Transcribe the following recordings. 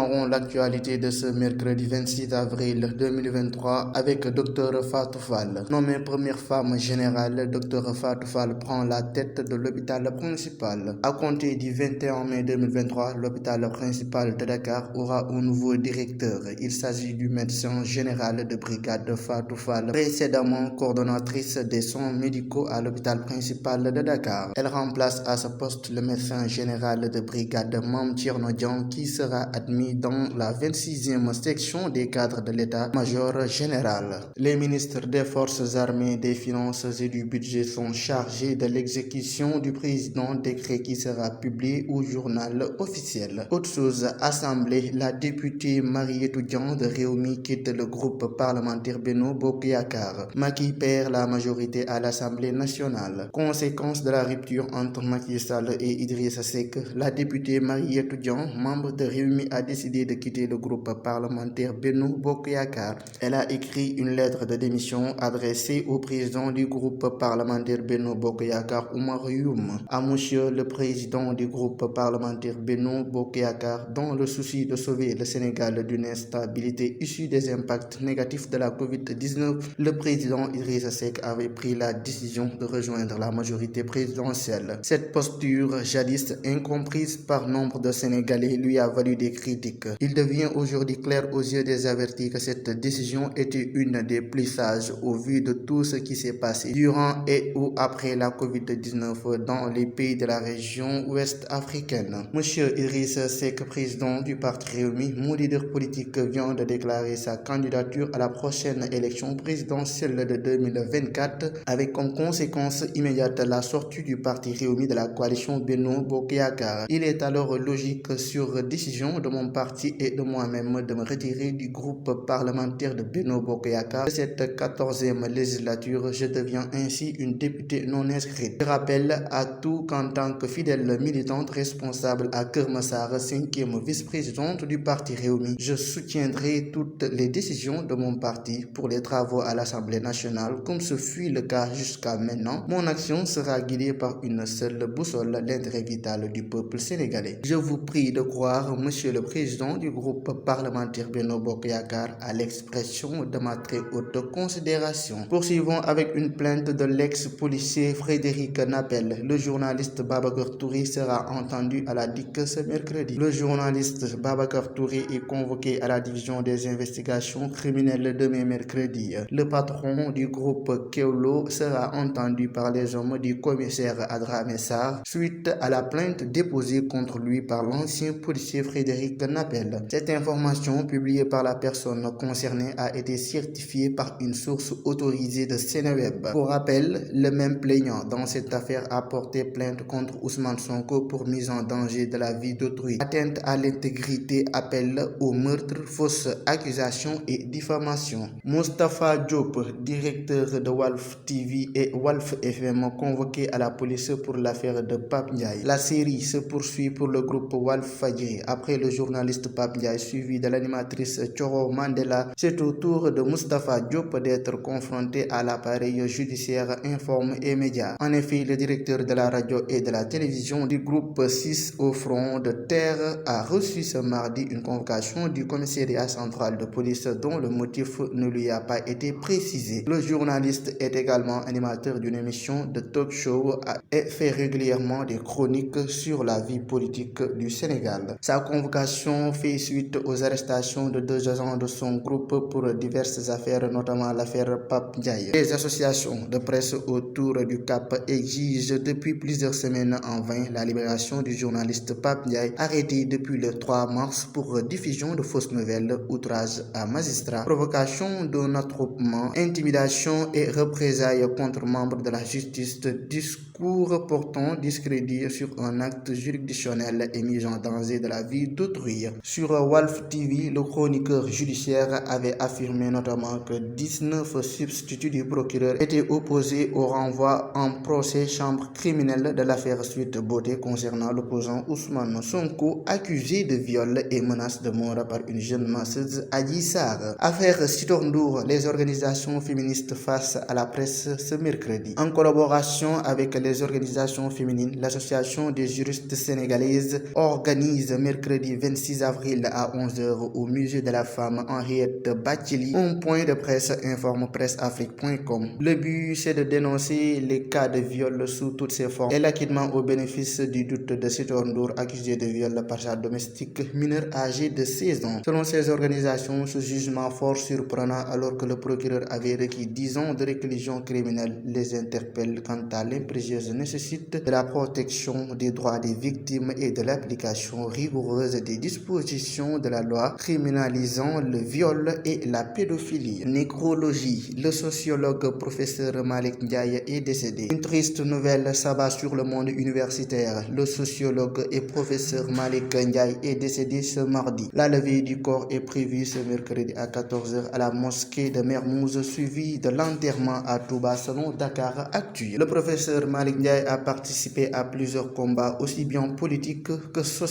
démarrons l'actualité de ce mercredi 26 avril 2023 avec Dr Fatou Fall. Nommée première femme générale, Dr Fatou Fall prend la tête de l'hôpital principal. À compter du 21 mai 2023, l'hôpital principal de Dakar aura un nouveau directeur. Il s'agit du médecin général de brigade Fatou Fall, précédemment coordonnatrice des soins médicaux à l'hôpital principal de Dakar. Elle remplace à ce poste le médecin général de brigade Mame Thierno Dieng, qui sera admis dans la 26e section des cadres de l'état-major général. Les ministres des Forces armées, des Finances et du Budget sont chargés de l'exécution du président, décret qui sera publié au journal officiel. Autre chose, Assemblée, la députée Marietou Dieng de Rewmi quitte le groupe parlementaire Benno Bokk Yakaar. Macky perd la majorité à l'Assemblée nationale. Conséquence de la rupture entre Macky Sall et Idrissa Seck, la députée Marietou Dieng, membre de Rewmi, a décidé de quitter le groupe parlementaire Benno Bokk Yakaar. Elle a écrit une lettre de démission adressée au président du groupe parlementaire Benno Bokk Yakaar, Oumar Youm. À monsieur le président du groupe parlementaire Benno Bokk Yakaar, dans le souci de sauver le Sénégal d'une instabilité issue des impacts négatifs de la Covid-19, le président Idrissa Seck avait pris la décision de rejoindre la majorité présidentielle. Cette posture, jadis incomprise par nombre de Sénégalais, lui a valu des critiques. Il devient aujourd'hui clair aux yeux des avertis que cette décision était une des plus sages au vu de tout ce qui s'est passé durant et ou après la Covid-19 dans les pays de la région ouest africaine. Monsieur Idrissa Seck, président du parti Rewmi, mon leader politique, vient de déclarer sa candidature à la prochaine élection présidentielle de 2024 avec comme conséquence immédiate la sortie du parti Rewmi de la coalition Benno Bokk Yakaar. Il est alors logique, sur décision de mon parti et de moi-même, de me retirer du groupe parlementaire de Benno Bokk Yakaar. De cette 14e législature, je deviens ainsi une députée non inscrite. Je rappelle à tout qu'en tant que fidèle militante responsable à Keur Massar, 5e vice-présidente du parti Rewmi, je soutiendrai toutes les décisions de mon parti pour les travaux à l'Assemblée nationale, comme ce fut le cas jusqu'à maintenant. Mon action sera guidée par une seule boussole, l'intérêt vital du peuple sénégalais. Je vous prie de croire, monsieur le président du groupe parlementaire Benno Bokk Yakaar, à l'expression de ma très haute considération. Poursuivons avec une plainte de l'ex-policier Frédéric Napel. Le journaliste Babacar Touré sera entendu à la DIC ce mercredi. Le journaliste Babacar Touré est convoqué à la division des investigations criminelles demain mercredi. Le patron du groupe Kewlo sera entendu par les hommes du commissaire Adramé Sarr suite à la plainte déposée contre lui par l'ancien policier Frédéric Napel. Cette information, publiée par la personne concernée, a été certifiée par une source autorisée de Seneweb. Pour rappel, le même plaignant dans cette affaire a porté plainte contre Ousmane Sonko pour mise en danger de la vie d'autrui, atteinte à l'intégrité, appel au meurtre, fausse accusation et diffamation. Moustapha Diop, directeur de Walf TV et Walf FM, convoqué à la police pour l'affaire de Pape Ndiaye. La série se poursuit pour le groupe Walfadjri. Après le journaliste Pape Ndiaye suivi de l'animatrice Thioro Mandela, c'est au tour de Moustapha Diop d'être confronté à l'appareil judiciaire, informe et médias. En effet, le directeur de la radio et de la télévision du groupe 6 au front de terre a reçu ce mardi une convocation du commissariat central de police dont le motif ne lui a pas été précisé. Le journaliste est également animateur d'une émission de talk show et fait régulièrement des chroniques sur la vie politique du Sénégal. Sa convocation fait suite aux arrestations de 2 agents de son groupe pour diverses affaires, notamment l'affaire Pape Ndiaye. Les associations de presse autour du Cap exigent depuis plusieurs semaines en vain la libération du journaliste Pape Ndiaye, arrêté depuis le 3 mars pour diffusion de fausses nouvelles, outrage à magistrat, provocation d'un attroupement, intimidation et représailles contre membres de la justice, discours portant discrédit sur un acte juridictionnel et mise en danger de la vie d'autrui. Sur Walf TV, le chroniqueur judiciaire avait affirmé notamment que 19 substituts du procureur étaient opposés au renvoi en procès chambre criminelle de l'affaire Sweet Beauté concernant l'opposant Ousmane Sonko, accusé de viol et menace de mort par une jeune masseuse, Adji Sarr. Affaire Sitor Ndour, les organisations féministes face à la presse ce mercredi. En collaboration avec les organisations féminines, l'association des juristes sénégalaises organise mercredi 26 6 avril à 11 h au musée de la femme Henriette Bathily. Un point de presse informe presseafrique.com. Le but, c'est de dénoncer les cas de viol sous toutes ses formes et l'acquittement au bénéfice du doute de Sitor Ndour accusé de viol par sa domestique mineure âgée de 16 ans. Selon ces organisations, ce jugement fort surprenant alors que le procureur avait requis 10 ans de réclusion criminelle les interpelle quant à l'impérieuse nécessité de la protection des droits des victimes et de l'application rigoureuse des dispositions de la loi criminalisant le viol et la pédophilie. Nécrologie. Le sociologue professeur Malick Ndiaye est décédé. Une triste nouvelle s'abat sur le monde universitaire. Le sociologue et professeur Malick Ndiaye est décédé ce mardi. La levée du corps est prévue ce mercredi à 14 h à la mosquée de Mermoz, suivie de l'enterrement à Touba selon Dakar Actu. Le professeur Malick Ndiaye a participé à plusieurs combats aussi bien politiques que sociaux.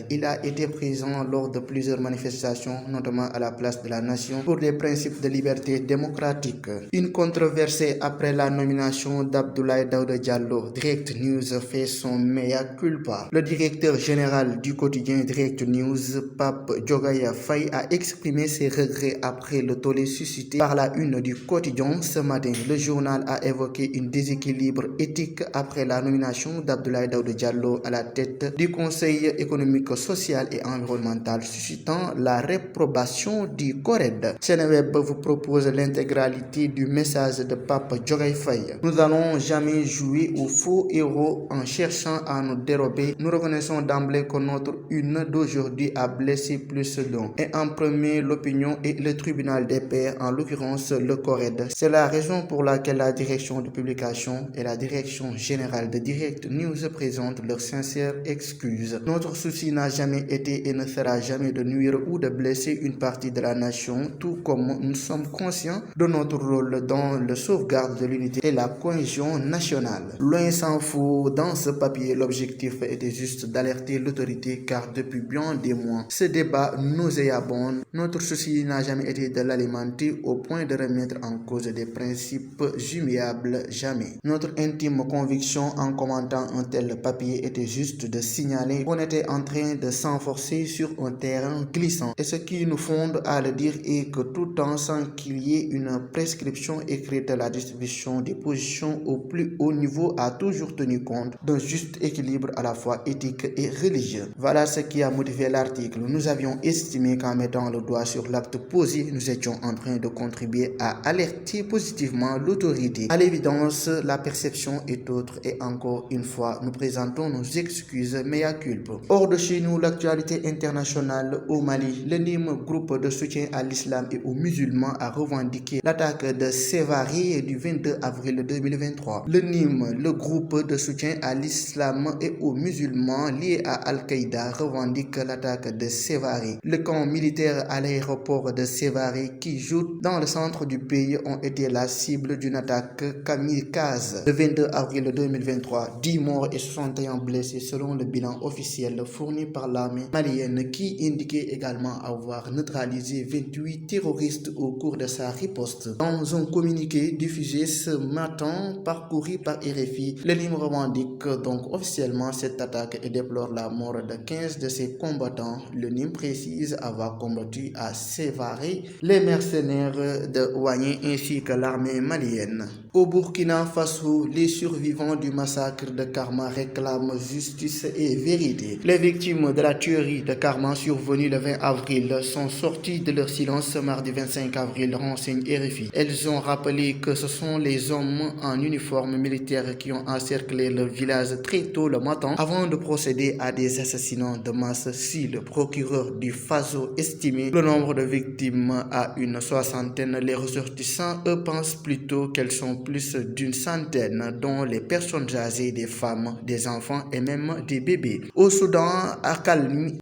Il a été présent lors de plusieurs manifestations, notamment à la place de la Nation, pour des principes de liberté démocratique. Une controversée après la nomination d'Abdoulaye Daouda Diallo. Direct News fait son mea culpa. Le directeur général du quotidien Direct News, Pape Diogaye Faye, a exprimé ses regrets après le tollé suscité par la une du quotidien ce matin. Le journal a évoqué un déséquilibre éthique après la nomination d'Abdoulaye Daouda Diallo à la tête du Conseil économique, social et environnemental, suscitant la réprobation du CORED. Seneweb vous propose l'intégralité du message de Pape Diogaye Faye. Nous n'allons jamais jouer au faux héros en cherchant à nous dérober. Nous reconnaissons d'emblée que notre une d'aujourd'hui a blessé plus d'un. Et en premier, l'opinion et le tribunal des pairs, en l'occurrence le CORED. C'est la raison pour laquelle la direction de publication et la direction générale de Direct News présentent leurs sincères excuses. Notre souci n'a jamais été et ne sera jamais de nuire ou de blesser une partie de la nation, tout comme nous sommes conscients de notre rôle dans le sauvegarde de l'unité et la cohésion nationale. Loin s'en faut, dans ce papier, l'objectif était juste d'alerter l'autorité car depuis bien des mois, ce débat nauséabond, notre souci n'a jamais été de l'alimenter au point de remettre en cause des principes immuables, jamais. Notre intime conviction en commentant un tel papier était juste de signaler qu'on était en train de s'enforcer sur un terrain glissant. Et ce qui nous fonde à le dire est que tout temps sans qu'il y ait une prescription écrite, la distribution des positions au plus haut niveau a toujours tenu compte d'un juste équilibre à la fois éthique et religieux. Voilà ce qui a motivé l'article. Nous avions estimé qu'en mettant le doigt sur l'acte posé, nous étions en train de contribuer à alerter positivement l'autorité. À l'évidence, la perception est autre et encore une fois, nous présentons nos excuses mea culpa. Hors de chez nous, l'actualité internationale au Mali, le NIM, groupe de soutien à l'islam et aux musulmans, a revendiqué l'attaque de Sévaré du 22 avril 2023. Le NIM, le groupe de soutien à l'islam et aux musulmans lié à Al-Qaïda, revendique l'attaque de Sévaré. Le camp militaire à l'aéroport de Sévaré, qui joue dans le centre du pays, ont été la cible d'une attaque kamikaze. Le 22 avril 2023, 10 morts et 61 blessés selon le bilan officiel fourni par l'armée malienne, qui indiquait également avoir neutralisé 28 terroristes au cours de sa riposte. Dans un communiqué diffusé ce matin parcouru par RFI, le NIM revendique donc officiellement cette attaque et déplore la mort de 15 de ses combattants. Le NIM précise avoir combattu à Sévaré les mercenaires de Ouagné ainsi que l'armée malienne. Au Burkina Faso, les survivants du massacre de Karma réclament justice et vérité. Les victimes de la tuerie de Karma survenue le 20 avril sont sorties de leur silence ce mardi 25 avril, renseigne RFI. Elles ont rappelé que ce sont les hommes en uniforme militaire qui ont encerclé le village très tôt le matin avant de procéder à des assassinats de masse. Si le procureur du Faso estimait le nombre de victimes à une soixantaine, les ressortissants, eux, pensent plutôt qu'elles sont plus d'une centaine, dont les personnes âgées, des femmes, des enfants et même des bébés. Au Soudan, accalmie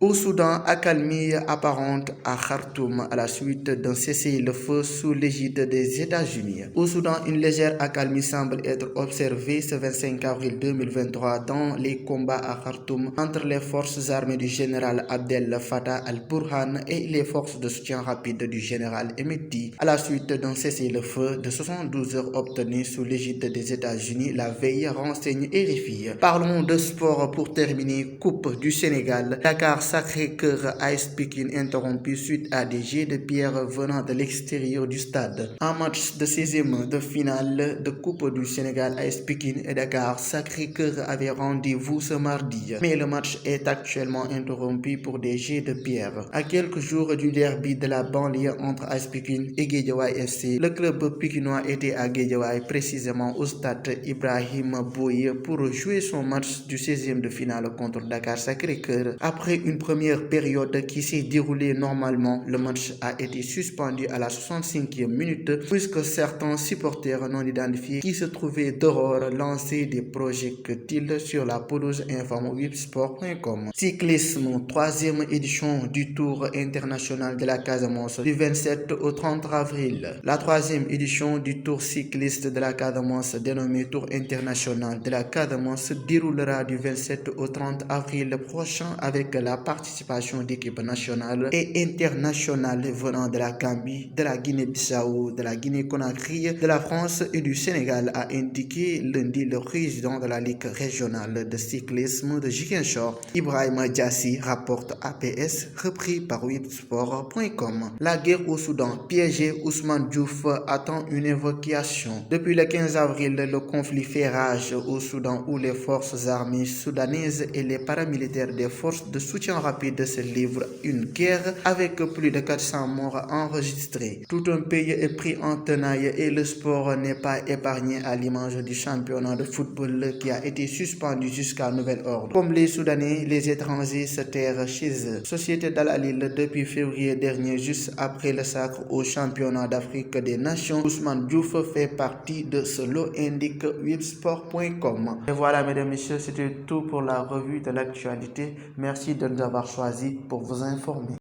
apparente à Khartoum à la suite d'un cessez-le-feu sous l'égide des États-Unis. Au Soudan, une légère accalmie semble être observée ce 25 avril 2023 dans les combats à Khartoum entre les forces armées du général Abdel Fattah al-Burhan et les forces de soutien rapide du général Hemeti à la suite d'un cessez-le-feu de 72 heures obtenu sous l'égide des États-Unis la veille, renseigne RFI. Parlons de sport pour terminer. Coupe du Sénégal. Dakar Sacré-Cœur AS Pikine interrompu suite à des jets de pierre venant de l'extérieur du stade. Un match de 16e de finale de Coupe du Sénégal AS Pikine et Dakar Sacré-Cœur avait rendez-vous ce mardi, mais le match est actuellement interrompu pour des jets de pierre. À quelques jours du derby de la banlieue entre AS Pikine et Guédiawaye FC, le club pikinois était à Guédiawaye, précisément au stade Ibrahima Boye, pour jouer son match du 16e de finale contre Dakar Sacré-Cœur. Après une première période qui s'est déroulée normalement, le match a été suspendu à la 65e minute puisque certains supporters non identifiés qui se trouvaient dehors lançaient des projectiles sur la pelouse, informe websport.com. Cyclisme, 3e édition du Tour international de la Casamance du 27 au 30 avril. La 3e édition du Tour cycliste de la Casamance, dénommé Tour international de la Casamance, se déroulera du 27 au 30 avril prochain avec la participation d'équipes nationales et internationales venant de la Gambie, de la Guinée-Bissau, de la Guinée-Conakry, de la France et du Sénégal, a indiqué lundi le président de la Ligue régionale de cyclisme de Ziguinchor, Ibrahima Diassi, rapporte APS, repris par websport.com. La guerre au Soudan, piégé, Ousmane Diouf attend une évacuation. Depuis le 15 avril, le conflit fait rage au Soudan où les forces armées soudanaises et les paramilitaires des forces de soutien rapide se livrent une guerre avec plus de 400 morts enregistrés. Tout un pays est pris en tenaille et le sport n'est pas épargné à l'image du championnat de football qui a été suspendu jusqu'à nouvel ordre. Comme les Soudanais, les étrangers se terrent chez eux. Société d'Al Ahly depuis février dernier, juste après le sacre au championnat d'Afrique des Nations, Ousmane Diouf fait partie de ce lot, indique websport.com. Et voilà, mesdames et messieurs, c'était tout pour la revue de l'actualité. Merci de nous avoir choisis pour vous informer.